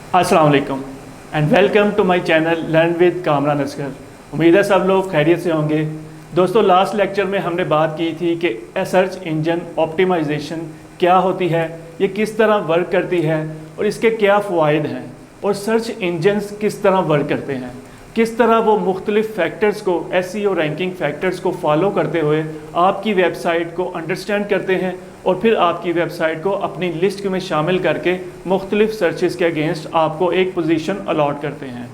अस्सलाम वालेकुम and welcome to my channel learn with Kamran Asghar. उम्मीद है सब लोग खैरियत से होंगे। दोस्तों, लास्ट लेक्चर में हमने बात की थी कि सर्च इंजन ऑप्टिमाइजेशन क्या होती है, ये किस तरह वर्क करती है और इसके क्या फ़वाइद हैं, और सर्च इंजन्स किस तरह वर्क करते हैं, किस तरह वो मुख्तलिफ फैक्टर्स को, एसईओ रैंकिंग फैक्टर्स को फॉलो करते हुए आपकी वेबसाइट को अंडरस्टैंड करते हैं और फिर आपकी वेबसाइट को अपनी लिस्ट में शामिल करके मुख्तलिफ सर्चेस के अगेंस्ट आपको एक पोजीशन अलॉट करते हैं।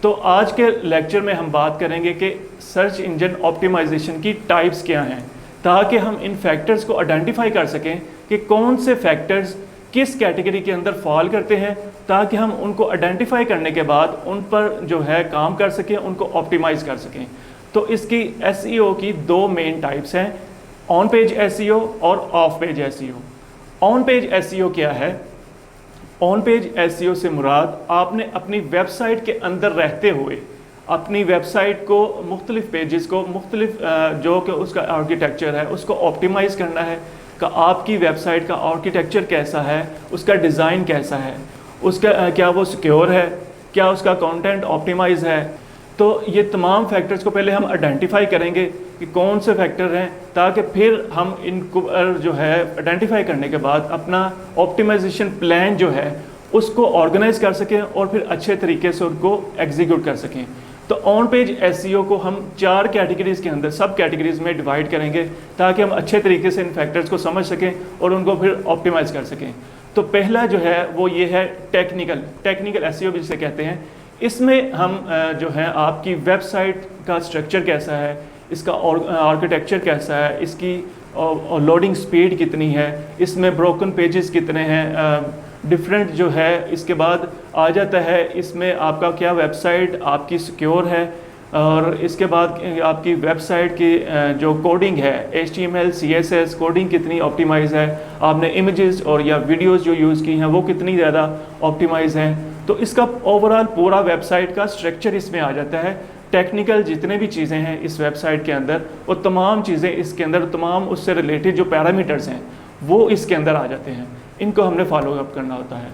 तो आज के लेक्चर में हम बात करेंगे कि सर्च इंजन ऑप्टिमाइजेशन की टाइप्स क्या हैं, ताकि हम इन फैक्टर्स को आइडेंटिफाई कर सकें कि कौन से फैक्टर्स किस कैटेगरी के अंदर फॉल करते हैं, ताकि हम उनको आइडेंटिफाई करने के बाद उन पर जो है काम कर सकें, उनको ऑप्टिमाइज कर सकें। तो इसकी एसईओ की दो मेन टाइप्स हैं, ऑन पेज एसईओ और of page SEO. On page SEO क्या है? ऑन पेज एसईओ से मुराद आपने अपनी वेबसाइट के अंदर रहते हुए अपनी वेबसाइट को, मुख्तलिफ पेजेस को, मुख्तलिफ जो कि उसका आर्किटेक्चर है उसको ऑप्टिमाइज़ करना है कि आपकी वेबसाइट का आर्किटेक्चर कैसा है, उसका डिज़ाइन कैसा है, उसका क्या वो सिक्योर है, क्या उसका कंटेंट ऑप्टिमाइज़ है। तो ये तमाम फैक्टर्स को पहले हम आइडेंटिफाई करेंगे कि कौन से फैक्टर हैं, ताकि फिर हम इनको जो है आइडेंटिफाई करने के बाद अपना ऑप्टिमाइजेशन प्लान जो है उसको ऑर्गेनाइज कर सकें और फिर अच्छे तरीके से उनको एग्जीक्यूट कर सकें। तो ऑन पेज एसईओ को हम 4 कैटेगरीज़ के अंदर, सब कैटेगरीज़ में डिवाइड करेंगे ताकि हम अच्छे तरीके से इन फैक्टर्स को समझ सकें और उनको फिर ऑप्टिमाइज़ कर सकें। तो पहला जो है वो ये है टेक्निकल एसईओ जिसे कहते हैं। इसमें हम जो है आपकी वेबसाइट का स्ट्रक्चर कैसा है, इसका आर्किटेक्चर कैसा है, इसकी लोडिंग स्पीड कितनी है, इसमें ब्रोकन पेजेस कितने हैं, डिफरेंट जो है। इसके बाद आ जाता है इसमें आपका क्या वेबसाइट आपकी सिक्योर है, और इसके बाद आपकी वेबसाइट की जो कोडिंग है, HTML CSS कोडिंग कितनी ऑप्टिमाइज़ है, आपने इमेजेस और या वीडियोस जो यूज़ की हैं वो कितनी ज़्यादा ऑप्टिमाइज़ हैं। तो इसका ओवरऑल पूरा वेबसाइट का स्ट्रक्चर इसमें आ जाता है। टेक्निकल जितने भी चीज़ें हैं इस वेबसाइट के अंदर, वो तमाम चीज़ें इसके अंदर, तमाम उससे रिलेटेड जो पैरामीटर्स हैं वो इसके अंदर आ जाते हैं। इनको हमने फॉलो अप करना होता है।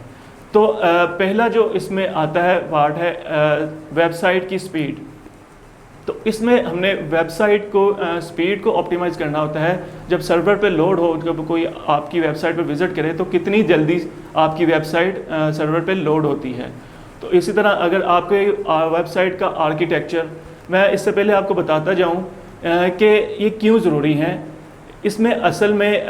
तो पहला जो इसमें आता है पार्ट है वेबसाइट की स्पीड। तो इसमें हमने वेबसाइट को स्पीड को ऑप्टिमाइज़ करना होता है। जब सर्वर पे लोड हो, जब कोई आपकी वेबसाइट पर विज़िट करे तो कितनी जल्दी आपकी वेबसाइट सर्वर पे लोड होती है। तो इसी तरह अगर आपके वेबसाइट का आर्किटेक्चर, मैं इससे पहले आपको बताता जाऊं कि ये क्यों ज़रूरी हैं। इसमें असल में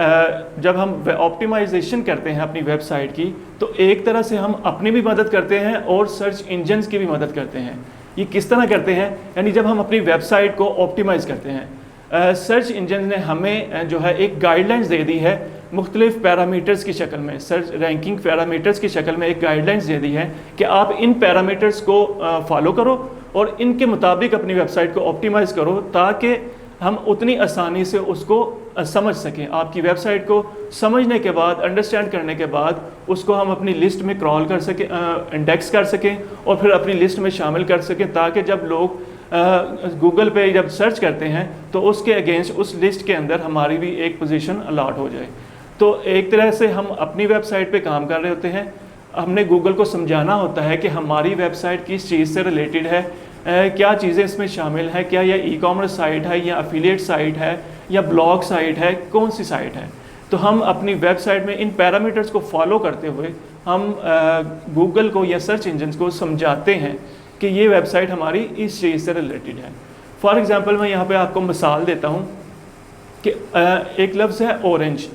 जब हम ऑप्टिमाइजेशन करते हैं अपनी वेबसाइट की, तो एक तरह से हम अपनी भी मदद करते हैं और सर्च इंजन्स की भी मदद करते हैं। ये किस तरह करते हैं? यानी जब हम अपनी वेबसाइट को ऑप्टिमाइज़ करते हैं, सर्च इंजन ने हमें जो है एक गाइडलाइंस दे दी है मुख्तलिफ पैरामीटर्स की शक्ल में, सर्च रैंकिंग पैरामीटर्स की शक्ल में एक गाइडलाइंस दे दी है कि आप इन पैरामीटर्स को फॉलो करो और इनके मुताबिक अपनी वेबसाइट को ऑप्टिमाइज़ करो, ताकि हम उतनी आसानी से उसको समझ सकें। आपकी वेबसाइट को समझने के बाद, अंडरस्टैंड करने के बाद उसको हम अपनी लिस्ट में क्रॉल कर सकें, इंडेक्स कर सकें और फिर अपनी लिस्ट में शामिल कर सकें, ताकि जब लोग गूगल पे जब सर्च करते हैं तो उसके अगेंस्ट उस लिस्ट के अंदर हमारी भी एक पोजीशन अलॉट हो जाए। तो एक तरह से हम अपनी वेबसाइट पे काम कर रहे होते हैं। हमने गूगल को समझाना होता है कि हमारी वेबसाइट किस चीज़ से रिलेटेड है, क्या चीज़ें इसमें शामिल हैं, क्या यह ई-कॉमर्स साइट है या एफिलिएट साइट है या ब्लॉग साइट है, कौन सी साइट है। तो हम अपनी वेबसाइट में इन पैरामीटर्स को फॉलो करते हुए हम गूगल को या सर्च इंजन को समझाते हैं कि ये वेबसाइट हमारी इस चीज़ से रिलेटेड है। फॉर एग्ज़ाम्पल मैं यहाँ पे आपको मिसाल देता हूँ कि एक लफ्ज़ है ऑरेंज।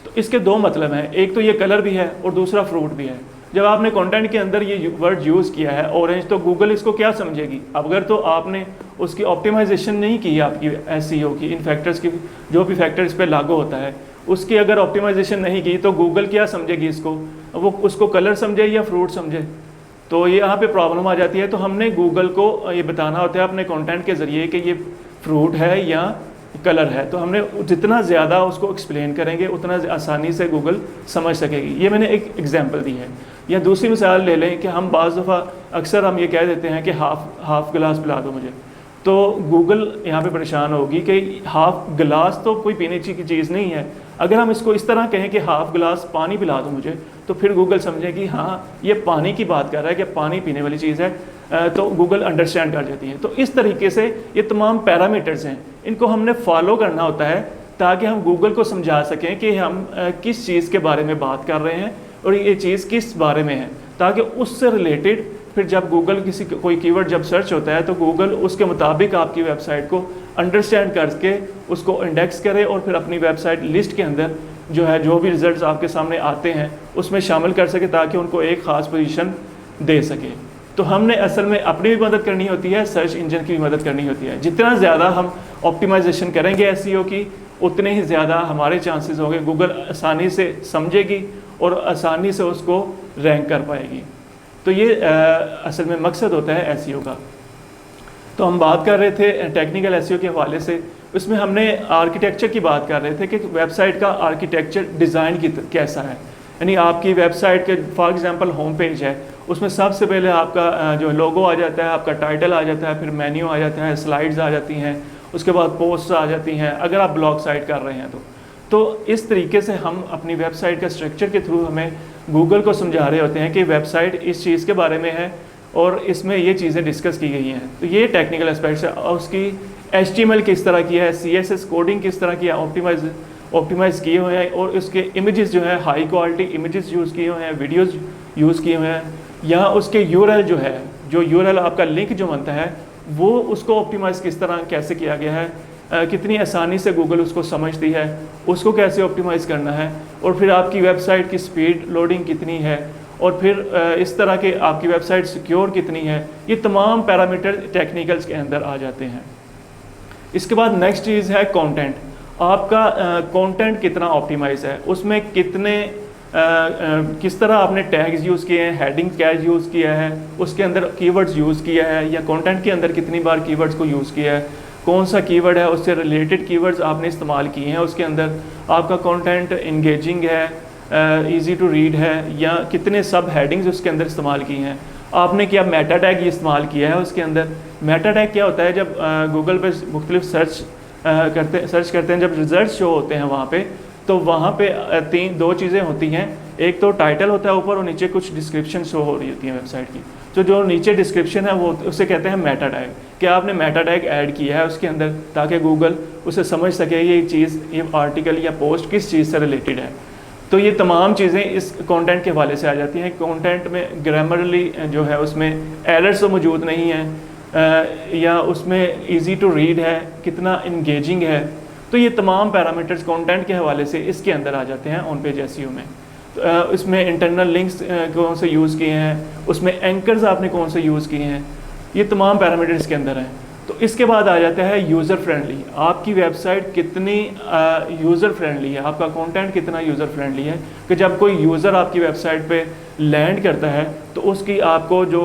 तो इसके दो मतलब हैं, एक तो ये कलर भी है और दूसरा फ्रूट भी है। जब आपने कंटेंट के अंदर ये वर्ड यूज़ किया है ऑरेंज, तो गूगल इसको क्या समझेगी? अगर तो आपने उसकी ऑप्टिमाइजेशन नहीं की आपकी एसईओ की, इन फैक्टर्स की, जो भी फैक्टर इस पर लागू होता है उसकी अगर ऑप्टिमाइजेशन नहीं की, तो गूगल क्या समझेगी इसको? वो उसको कलर समझे या फ्रूट समझे? तो ये यहाँ पे प्रॉब्लम आ जाती है। तो हमने गूगल को ये बताना होता है अपने कंटेंट के ज़रिए कि ये फ्रूट है या कलर है। तो हमने जितना ज़्यादा उसको एक्सप्लेन करेंगे उतना आसानी से गूगल समझ सकेगी। ये मैंने एक एग्जांपल दी है। या दूसरी मिसाल ले लें कि हम बाज़ दफ़ा अक्सर हम ये कह देते हैं कि हाफ़ गिलास पिला दो मुझे, तो गूगल यहाँ पे परेशान होगी कि हाफ़ गिलास तो कोई पीने की चीज़ नहीं है। अगर हम इसको इस तरह कहें कि हाफ गिलास पानी पिला दो मुझे, तो फिर गूगल समझे कि हाँ ये पानी की बात कर रहा है, कि पानी पीने वाली चीज़ है, तो गूगल अंडरस्टैंड कर जाती है। तो इस तरीके से ये तमाम पैरामीटर्स हैं, इनको हमने फॉलो करना होता है ताकि हम गूगल को समझा सकें कि हम किस चीज़ के बारे में बात कर रहे हैं और ये चीज़ किस बारे में है, ताकि उससे रिलेटेड फिर जब गूगल कोई कीवर्ड जब सर्च होता है तो गूगल उसके मुताबिक आपकी वेबसाइट को अंडरस्टैंड करके उसको इंडेक्स करे और फिर अपनी वेबसाइट लिस्ट के अंदर जो है जो भी रिजल्ट्स आपके सामने आते हैं उसमें शामिल कर सके, ताकि उनको एक ख़ास पोजीशन दे सके। तो हमने असल में अपनी भी मदद करनी होती है, सर्च इंजन की भी मदद करनी होती है। जितना ज़्यादा हम ऑप्टिमाइजेशन करेंगे एसईओ की, उतने ही ज़्यादा हमारे चांसेस होंगे गूगल आसानी से समझेगी और आसानी से उसको रैंक कर पाएगी। तो ये असल में मकसद होता है एसईओ का। तो हम बात कर रहे थे टेक्निकल एसईओ के हवाले से, उसमें हमने आर्किटेक्चर की बात कर रहे थे कि वेबसाइट का आर्किटेक्चर डिज़ाइन कैसा है। यानी आपकी वेबसाइट के फॉर एग्जांपल होम पेज है, उसमें सबसे पहले आपका जो लोगो आ जाता है, आपका टाइटल आ जाता है, फिर मेन्यू आ जाता है, स्लाइड्स आ जाती हैं, उसके बाद पोस्ट आ जाती हैं अगर आप ब्लॉग साइट कर रहे हैं तो इस तरीके से हम अपनी वेबसाइट का स्ट्रक्चर के थ्रू हमें गूगल को समझा रहे होते हैं कि वेबसाइट इस चीज़ के बारे में है और इसमें ये चीज़ें डिस्कस की गई हैं। तो ये टेक्निकल एस्पेक्ट्स है, और उसकी HTML किस तरह की है, CSS कोडिंग किस तरह की है, ऑप्टिमाइज़ किए हुए हैं, और उसके इमेजेस जो है हाई क्वालिटी इमेजेस यूज़ किए हुए हैं, वीडियोज़ यूज़ किए हुए हैं, या उसके URL जो है, जो URL आपका लिंक जो बनता है वो उसको ऑप्टिमाइज़ किस तरह कैसे किया गया है, कितनी आसानी से गूगल उसको समझती है, उसको कैसे ऑप्टिमाइज़ करना है, और फिर आपकी वेबसाइट की स्पीड लोडिंग कितनी है, और फिर इस तरह के आपकी वेबसाइट सिक्योर कितनी है। ये तमाम पैरामीटर टेक्निकल्स के अंदर आ जाते हैं। इसके बाद नेक्स्ट चीज़ है कंटेंट। आपका कंटेंट कितना ऑप्टिमाइज है, उसमें कितने किस तरह आपने टैग्स यूज़ किए हैं, हेडिंग क्या यूज़ किया है, उसके अंदर कीवर्ड्स यूज़ किया है, या कंटेंट के अंदर कितनी बार कीवर्ड्स को यूज़ किया है, कौन सा कीवर्ड है, उससे रिलेटेड कीवर्ड्स आपने इस्तेमाल किए हैं, उसके अंदर आपका कंटेंट इंगेजिंग है, इजी टू रीड है, या कितने सब हेडिंग्स उसके अंदर इस्तेमाल की हैं, आपने क्या मेटा टैग इस्तेमाल किया है उसके अंदर। मेटा टैग क्या होता है, जब गूगल पे मुख्तलिफ सर्च करते हैं, जब रिजल्ट शो होते हैं वहाँ पे, तो वहाँ पे दो चीज़ें होती हैं, एक तो टाइटल होता है ऊपर और नीचे कुछ डिस्क्रिप्शन शो हो रही होती है वेबसाइट की। तो जो नीचे डिस्क्रिप्शन है वो उसे कहते हैं मेटा टैग, कि आपने मेटा टैग ऐड किया है उसके अंदर, ताकि गूगल उसे समझ सके ये चीज़, ये आर्टिकल या पोस्ट किस चीज़ से रिलेटेड है। तो ये तमाम चीज़ें इस कंटेंट के हवाले से आ जाती हैं। कंटेंट में ग्रामरली जो है उसमें एरर्स तो मौजूद नहीं हैं, या उसमें इजी टू रीड है, कितना इंगेजिंग है। तो ये तमाम पैरामीटर्स कंटेंट के हवाले से इसके अंदर आ जाते हैं ऑन पेज एसईओ में। तो इसमें इंटरनल लिंक्स कौन से यूज़ किए हैं, उसमें एंकर्स आपने कौन से यूज़ किए हैं, ये तमाम पैरामीटर्स के अंदर हैं। तो इसके बाद आ जाता है यूज़र फ्रेंडली। आपकी वेबसाइट कितनी यूज़र फ्रेंडली है, आपका कंटेंट कितना यूज़र फ्रेंडली है, कि जब कोई यूज़र आपकी वेबसाइट पे लैंड करता है तो उसकी आपको जो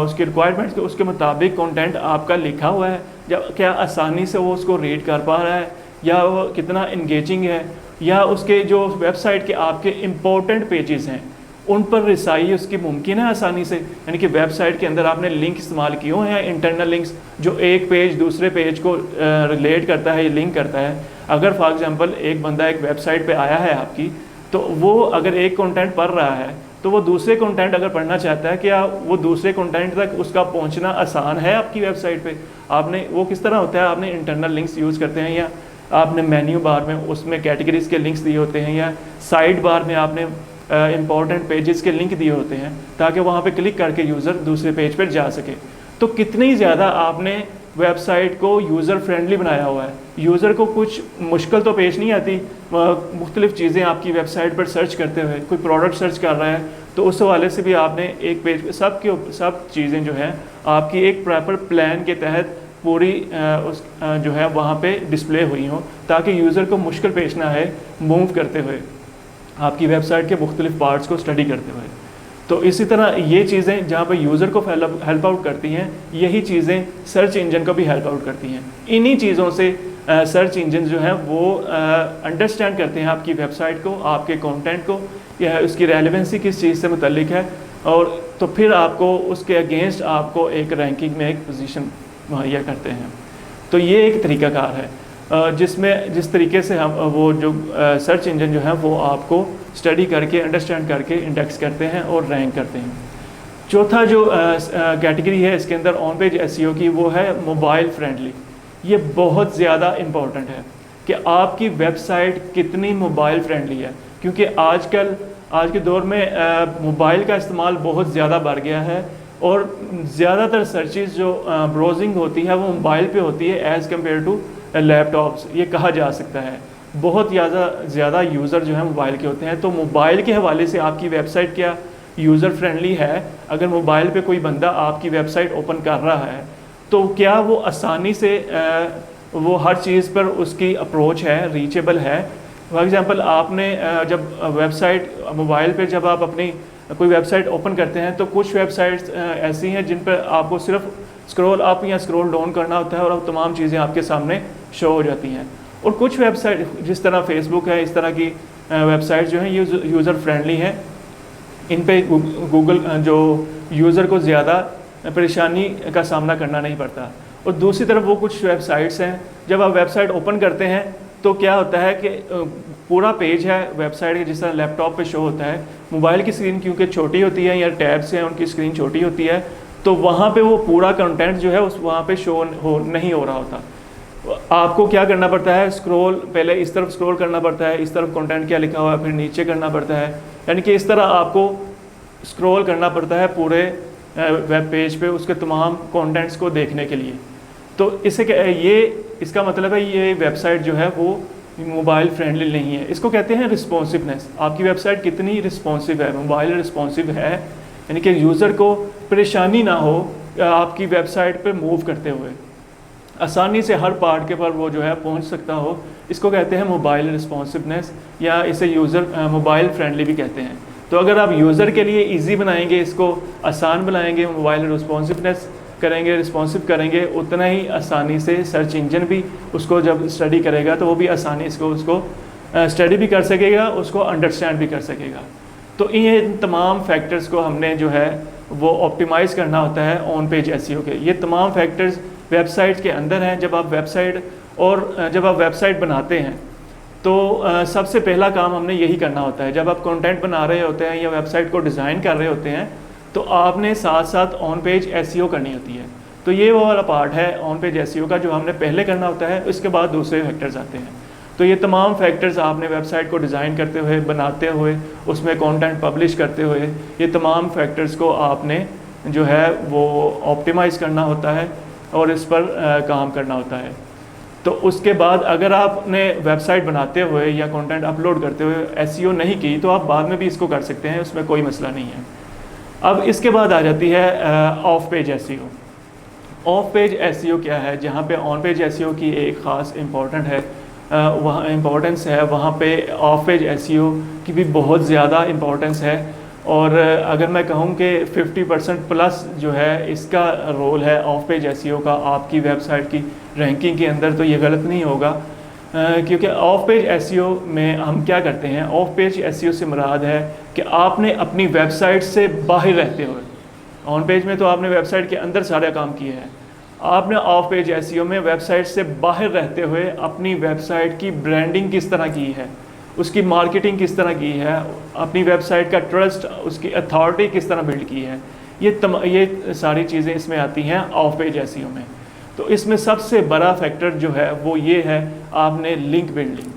उसकी रिक्वायरमेंट्स के उसके मुताबिक कंटेंट आपका लिखा हुआ है, जब क्या आसानी से वो उसको रीड कर पा रहा है, या वो कितना इंगेजिंग है, या उसके जो वेबसाइट के आपके इम्पोर्टेंट पेजेस हैं उन पर रिसाई उसकी मुमकिन है आसानी से। यानी कि वेबसाइट के अंदर आपने लिंक इस्तेमाल किए हुए हैं, इंटरनल लिंक्स, जो एक पेज दूसरे पेज को रिलेट करता है, लिंक करता है। अगर फॉर एग्जांपल एक बंदा एक वेबसाइट पे आया है आपकी, तो वो अगर एक कंटेंट पढ़ रहा है तो वो दूसरे कंटेंट अगर पढ़ना चाहता है, क्या वो दूसरे कंटेंट तक उसका पहुंचना आसान है आपकी वेबसाइट पे? आपने वो किस तरह होता है, आपने इंटरनल लिंक्स यूज़ करते हैं, या आपने मेन्यू बार में उसमें कैटेगरीज के लिंक्स दिए होते हैं, या साइड बार में आपने इंपॉर्टेंट पेजेस के लिंक दिए होते हैं, ताकि वहाँ पे क्लिक करके यूज़र दूसरे पेज पर जा सके। तो कितनी ज़्यादा आपने वेबसाइट को यूज़र फ्रेंडली बनाया हुआ है। यूज़र को कुछ मुश्किल तो पेश नहीं आती, मुख्तलिफ़ चीज़ें आपकी वेबसाइट पर सर्च करते हुए, कोई प्रोडक्ट सर्च कर रहा है तो उस हवाले से भी आपने एक पेज पे सब चीज़ें जो है आपकी एक प्रॉपर प्लान के तहत पूरी जो है वहाँ पे डिस्प्ले हुई हो, ताकि यूज़र को मुश्किल पेश ना आए मूव करते हुए, आपकी वेबसाइट के मुख्तलिफ पार्ट्स को स्टडी करते हुए। तो इसी तरह ये चीज़ें जहाँ पे यूज़र को हेल्प आउट करती हैं, यही चीज़ें सर्च इंजन को भी हेल्प आउट करती हैं। इन्हीं चीज़ों से सर्च इंजन जो है वो अंडरस्टैंड करते हैं आपकी वेबसाइट को, आपके कंटेंट को, या उसकी रेलेवेंसी किस चीज़ से मुतल्लिक है, और तो फिर आपको उसके अगेंस्ट आपको एक रैंकिंग में एक पोजीशन मुहैया करते हैं। तो ये एक तरीक़ाकार है। जिसमें जिस तरीके से हम वो जो सर्च इंजन जो है वो आपको स्टडी करके अंडरस्टैंड करके इंडेक्स करते हैं और रैंक करते हैं। चौथा जो कैटेगरी है इसके अंदर ऑन पेज एसईओ की, वो है मोबाइल फ्रेंडली। ये बहुत ज़्यादा इम्पॉर्टेंट है कि आपकी वेबसाइट कितनी मोबाइल फ्रेंडली है, क्योंकि आजकल आज के दौर में मोबाइल का इस्तेमाल बहुत ज़्यादा बढ़ गया है और ज़्यादातर सर्चेज जो ब्राउजिंग होती है वो मोबाइल पे होती है एज़ कम्पेयर टू लैपटॉप्स, ये कहा जा सकता है। बहुत ज़्यादा यूज़र जो है मोबाइल के होते हैं। तो मोबाइल के हवाले से आपकी वेबसाइट क्या यूज़र फ्रेंडली है? अगर मोबाइल पे कोई बंदा आपकी वेबसाइट ओपन कर रहा है तो क्या वो आसानी से वो हर चीज़ पर उसकी अप्रोच है, रीचेबल है? फॉर एग्ज़ाम्पल आपने जब वेबसाइट मोबाइल पे जब आप अपनी कोई वेबसाइट ओपन करते हैं तो कुछ वेबसाइट्स ऐसी हैं जिन पर आपको सिर्फ स्क्रॉल अप या स्क्रॉल डाउन करना होता है और अब तमाम चीज़ें आपके सामने शो हो जाती हैं। और कुछ वेबसाइट जिस तरह फेसबुक है, इस तरह की वेबसाइट जो हैं ये यूज़र फ्रेंडली हैं। इन पे गूगल जो यूज़र को ज़्यादा परेशानी का सामना करना नहीं पड़ता। और दूसरी तरफ वो कुछ वेबसाइट्स हैं, जब आप वेबसाइट ओपन करते हैं तो क्या होता है कि पूरा पेज है वेबसाइट के जिस तरह लैपटॉप पे शो होता है, मोबाइल की स्क्रीन क्योंकि छोटी होती है या टैब्स हैं उनकी स्क्रीन छोटी होती है, तो वहाँ पे वो पूरा कंटेंट जो है उस वहाँ पे शो नहीं हो रहा होता। आपको क्या करना पड़ता है, स्क्रॉल पहले इस तरफ स्क्रॉल करना पड़ता है, इस तरफ कंटेंट क्या लिखा हुआ है, फिर नीचे करना पड़ता है, यानी कि इस तरह आपको स्क्रॉल करना पड़ता है पूरे वेब पेज पे उसके तमाम कंटेंट्स को देखने के लिए। तो इसका मतलब है ये वेबसाइट जो है वो मोबाइल फ्रेंडली नहीं है। इसको कहते हैं रिस्पॉन्सिवनेस। आपकी वेबसाइट कितनी रिस्पॉन्सिव है, मोबाइल रिस्पॉन्सिव है, यानी कि यूज़र को परेशानी ना हो आपकी वेबसाइट पे मूव करते हुए, आसानी से हर पार्ट के पर वो जो है पहुंच सकता हो। इसको कहते हैं मोबाइल रिस्पॉन्सिवनेस, या इसे यूज़र मोबाइल फ्रेंडली भी कहते हैं। तो अगर आप यूज़र के लिए इजी बनाएंगे, इसको आसान बनाएंगे, मोबाइल रिस्पॉन्सिवनेस करेंगे, रिस्पॉन्सिव करेंगे, उतना ही आसानी से सर्च इंजन भी उसको जब स्टडी करेगा तो वो भी आसानी से उसको स्टडी भी कर सकेगा, उसको अंडरस्टैंड भी कर सकेगा। तो ये तमाम फैक्टर्स को हमने जो है वो ऑप्टिमाइज़ करना होता है ऑन पेज एसईओ के। ये तमाम फैक्टर्स वेबसाइट के अंदर हैं। जब आप वेबसाइट बनाते हैं तो सबसे पहला काम हमने यही करना होता है। जब आप कंटेंट बना रहे होते हैं या वेबसाइट को डिज़ाइन कर रहे होते हैं तो आपने साथ साथ ऑन पेज एसईओ करनी होती है। तो ये वो वाला पार्ट है ऑन पेज एसईओ का जो हमने पहले करना होता है, इसके बाद दूसरे फैक्टर्स आते हैं। तो ये तमाम फैक्टर्स आपने वेबसाइट को डिज़ाइन करते हुए, बनाते हुए, उसमें कंटेंट पब्लिश करते हुए, ये तमाम फैक्टर्स को आपने जो है वो ऑप्टिमाइज़ करना होता है और इस पर काम करना होता है। तो उसके बाद अगर आपने वेबसाइट बनाते हुए या कंटेंट अपलोड करते हुए एसईओ नहीं की तो आप बाद में भी इसको कर सकते हैं, उसमें कोई मसला नहीं है। अब इसके बाद आ जाती है of page SEO. Of page SEO क्या है? जहाँ पे ऑन पेज एसईओ की एक ख़ास इम्पॉर्टेंट है वहाँ इम्पोर्टेंस है, वहाँ पे ऑफ पेज एसईओ की भी बहुत ज़्यादा इम्पोर्टेंस है। और अगर मैं कहूँ कि 50% प्लस जो है इसका रोल है ऑफ पेज एसईओ का आपकी वेबसाइट की रैंकिंग के अंदर, तो ये गलत नहीं होगा। क्योंकि ऑफ पेज एसईओ में हम क्या करते हैं, ऑफ पेज एसईओ से मुराद है कि आपने अपनी वेबसाइट से बाहर रहते हुए, ऑन पेज में तो आपने वेबसाइट के अंदर सारे काम किए हैं, आपने ऑफ पेज एसईओ में वेबसाइट से बाहर रहते हुए अपनी वेबसाइट की ब्रांडिंग किस तरह की है, उसकी मार्केटिंग किस तरह की है, अपनी वेबसाइट का ट्रस्ट, उसकी अथॉरिटी किस तरह बिल्ड की है, ये सारी चीज़ें इसमें आती हैं ऑफ पेज एसईओ में। तो इसमें सबसे बड़ा फैक्टर जो है वो ये है, आपने लिंक बिल्डिंग,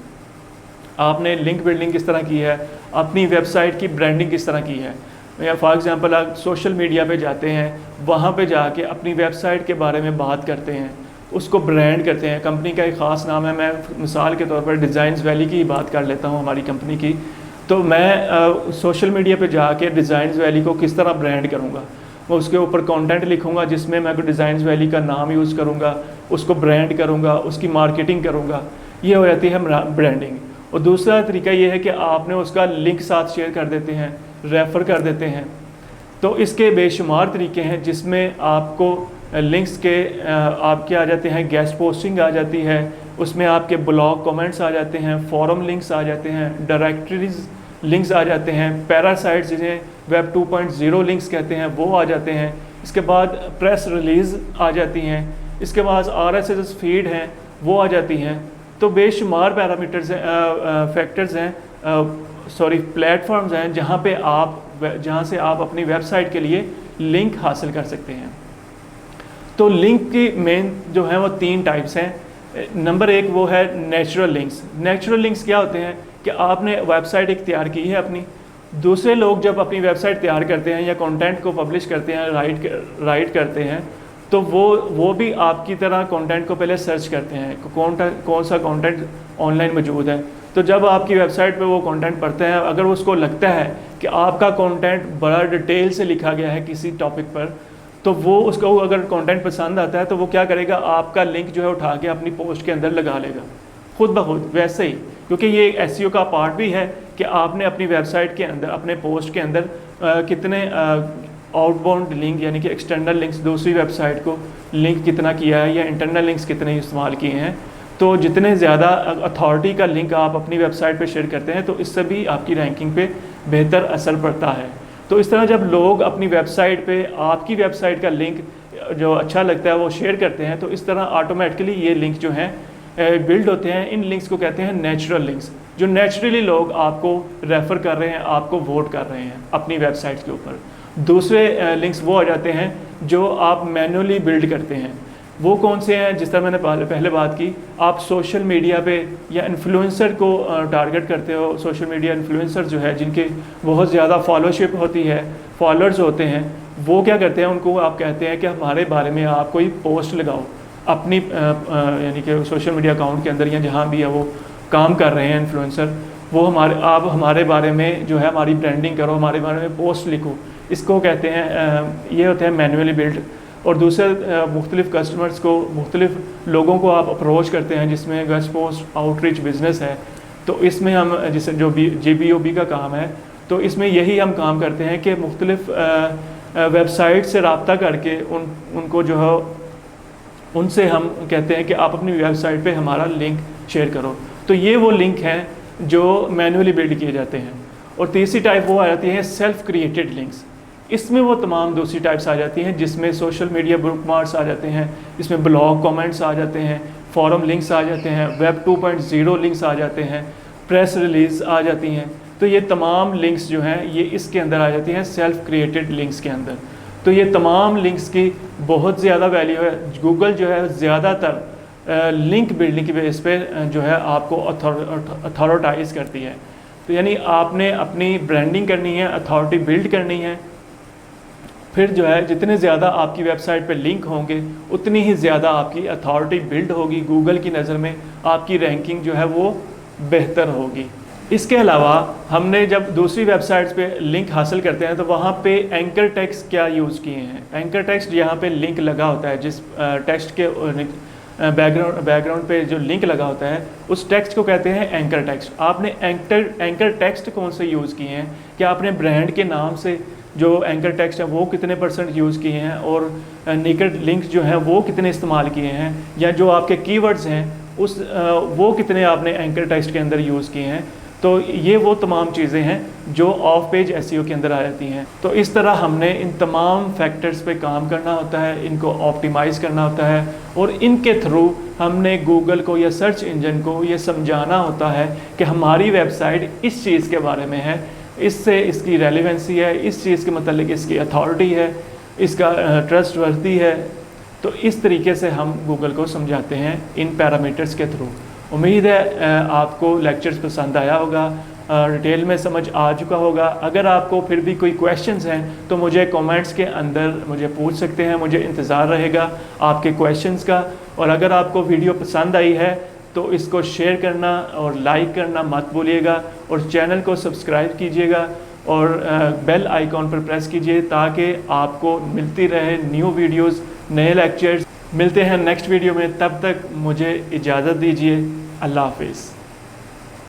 आपने लिंक बिल्डिंग किस तरह की है, अपनी वेबसाइट की ब्रांडिंग किस तरह की है। या फॉर एग्जांपल आप सोशल मीडिया पे जाते हैं, वहाँ पे जाके अपनी वेबसाइट के बारे में बात करते हैं, उसको ब्रांड करते हैं, कंपनी का एक ख़ास नाम है। मैं मिसाल के तौर पर डिज़ाइंस वैली की बात कर लेता हूँ हमारी कंपनी की। तो मैं सोशल मीडिया पे जाके डिज़ाइंस वैली को किस तरह ब्रांड करूँगा, मैं उसके ऊपर कंटेंट लिखूँगा जिसमें मैं डिज़ाइंस वैली का नाम यूज़ करूँगा, उसको ब्रांड करूँगा, उसकी मार्केटिंग करूँगा, ये हो जाती है ब्रांडिंग। और दूसरा तरीका ये है कि आपने उसका लिंक साथ शेयर कर देते हैं, रेफ़र कर देते हैं। तो इसके बेशुमार तरीके हैं जिसमें आपको लिंक्स के आपके आ जाते हैं, गेस्ट पोस्टिंग आ जाती है, उसमें आपके ब्लॉग कमेंट्स आ जाते हैं, फॉरम लिंक्स आ जाते हैं, डायरेक्टरीज लिंक्स आ जाते हैं, पैरासाइट्स जिन्हें वेब 2.0 लिंक्स कहते हैं वो आ जाते हैं। इसके बाद प्रेस रिलीज़ आ जाती हैं, इसके बाद RSS फीड हैं वो आ जाती हैं। तो बेशुमार पैरामीटर्स हैं, फैक्टर्स हैं, प्लेटफॉर्म्स हैं जहाँ से आप अपनी वेबसाइट के लिए लिंक हासिल कर सकते हैं। तो लिंक की मेन जो है वो 3 टाइप्स हैं। नंबर 1 वो है नेचुरल लिंक्स। नेचुरल लिंक्स क्या होते हैं कि आपने वेबसाइट एक तैयार की है अपनी, दूसरे लोग जब अपनी वेबसाइट तैयार करते हैं या कंटेंट को पब्लिश करते हैं, राइट करते हैं, तो वो भी आपकी तरह कंटेंट को पहले सर्च करते हैं कौन सा कंटेंट ऑनलाइन मौजूद है। तो जब आपकी वेबसाइट पे वो कंटेंट पढ़ते हैं, अगर उसको लगता है कि आपका कंटेंट बड़ा डिटेल से लिखा गया है किसी टॉपिक पर, तो वो उसको अगर कंटेंट पसंद आता है तो वो क्या करेगा, आपका लिंक जो है उठा के अपनी पोस्ट के अंदर लगा लेगा खुद ब खुद। वैसे ही, क्योंकि ये एसईओ का पार्ट भी है कि आपने अपनी वेबसाइट के अंदर, अपने पोस्ट के अंदर कितने आउटबाउंड लिंक यानी कि एक्सटर्नल लिंक्स, दूसरी वेबसाइट को लिंक कितना किया है या इंटरनल लिंक्स कितने इस्तेमाल किए हैं। तो जितने ज़्यादा अथॉरिटी का लिंक आप अपनी वेबसाइट पे शेयर करते हैं तो इससे भी आपकी रैंकिंग पे बेहतर असर पड़ता है। तो इस तरह जब लोग अपनी वेबसाइट पे आपकी वेबसाइट का लिंक जो अच्छा लगता है वो शेयर करते हैं, तो इस तरह ऑटोमेटिकली ये लिंक जो हैं बिल्ड होते हैं। इन लिंक्स को कहते हैं नेचुरल लिंक्स, जो नेचुरली लोग आपको रेफ़र कर रहे हैं, आपको वोट कर रहे हैं अपनी वेबसाइट के ऊपर। दूसरे लिंक्स वो आ जाते हैं जो आप मैनुअली बिल्ड करते हैं। वो कौन से हैं? जिस तरह मैंने पहले बात की, आप सोशल मीडिया पे या इन्फ्लुएंसर को टारगेट करते हो। सोशल मीडिया इन्फ्लुएंसर जो है, जिनके बहुत ज़्यादा फॉलोशिप होती है, फॉलोअर्स होते हैं, वो क्या करते हैं, उनको आप कहते हैं कि हमारे बारे में आप कोई पोस्ट लगाओ अपनी यानी कि सोशल मीडिया अकाउंट के अंदर या जहाँ भी है वो काम कर रहे हैं इन्फ्लुएंसर, वो आप हमारे बारे में जो है हमारी ब्रांडिंग करो, हमारे बारे में पोस्ट लिखो। इसको कहते हैं, ये होते हैं मैनुअली बिल्ड। और दूसरे मुख्तलिफ कस्टमर्स को, मुख्तलिफ लोगों को आप अप्रोच करते हैं, जिसमें गेस्ट पोस्ट आउटरीच बिज़नेस है। तो इसमें हम जिसे जो GBOB का काम है, तो इसमें यही हम काम करते हैं कि मुख्तलिफ वेबसाइट से रब्ता करके उनको जो है उनसे हम कहते हैं कि आप अपनी वेबसाइट पे हमारा लिंक शेयर करो। तो ये वो लिंक हैं जो मैनुअली बिल्ड किए जाते हैं। और तीसरी टाइप वो आ जाती है सेल्फ क्रिएटेड लिंक्स। इसमें वो तमाम दूसरी टाइप्स आ जाती हैं जिसमें सोशल मीडिया बुकमार्क्स आ जाते हैं, इसमें ब्लॉग कमेंट्स आ जाते हैं, फॉरम लिंक्स आ जाते हैं, वेब 2.0 लिंक्स आ जाते हैं, प्रेस रिलीज़ आ जाती हैं। तो ये तमाम लिंक्स जो हैं ये इसके अंदर आ जाती हैं सेल्फ क्रिएटेड लिंक्स के अंदर। तो ये तमाम लिंक्स की बहुत ज़्यादा वैल्यू है। गूगल जो है ज़्यादातर लिंक बिल्डिंग की बेस पे जो है आपको अथॉरिटाइज़ करती है। तो यानी आपने अपनी ब्रांडिंग करनी है, अथॉरिटी बिल्ड करनी है, फिर जो है जितने ज़्यादा आपकी वेबसाइट पे लिंक होंगे उतनी ही ज़्यादा आपकी अथॉरिटी बिल्ड होगी। गूगल की नज़र में आपकी रैंकिंग जो है वो बेहतर होगी। इसके अलावा हमने जब दूसरी वेबसाइट्स पे लिंक हासिल करते हैं तो वहाँ पे एंकर टेक्स्ट क्या यूज़ किए हैं। एंकर टेक्स्ट यहाँ पे लिंक लगा होता है, जिस टेक्स्ट के बैकग्राउंड पे जो लिंक लगा होता है उस टेक्स्ट को कहते हैं एंकर टेक्स्ट। आपने एंकर टेक्स्ट कौन से यूज़ किए हैं, कि आपने ब्रांड के नाम से जो एंकर टेक्स्ट है वो कितने % यूज़ किए हैं, और निकट लिंक्स जो हैं वो कितने इस्तेमाल किए हैं, या जो आपके कीवर्ड्स हैं वो कितने आपने एंकर टेक्स्ट के अंदर यूज़ किए हैं। तो ये वो तमाम चीज़ें हैं जो ऑफ पेज एसईओ के अंदर आ जाती हैं। तो इस तरह हमने इन तमाम फैक्टर्स पे काम करना होता है, इनको ऑप्टिमाइज़ करना होता है, और इनके थ्रू हमने गूगल को या सर्च इंजन को ये समझाना होता है कि हमारी वेबसाइट इस चीज़ के बारे में है, इससे इसकी रेलेवेंसी है, इस चीज़ के मतलब इसकी अथॉरिटी है, इसका ट्रस्ट वर्दी है। तो इस तरीके से हम गूगल को समझाते हैं इन पैरामीटर्स के थ्रू। उम्मीद है आपको लेक्चर्स पसंद आया होगा, डिटेल में समझ आ चुका होगा। अगर आपको फिर भी कोई क्वेश्चंस हैं तो मुझे कमेंट्स के अंदर मुझे पूछ सकते हैं, मुझे इंतज़ार रहेगा आपके क्वेश्चंस का। और अगर आपको वीडियो पसंद आई है तो इसको शेयर करना और लाइक करना मत भूलिएगा, और चैनल को सब्सक्राइब कीजिएगा और बेल आइकॉन पर प्रेस कीजिए ताकि आपको मिलती रहे न्यू वीडियोस, नए लेक्चर्स। मिलते हैं नेक्स्ट वीडियो में, तब तक मुझे इजाज़त दीजिए। अल्लाह हाफिज़।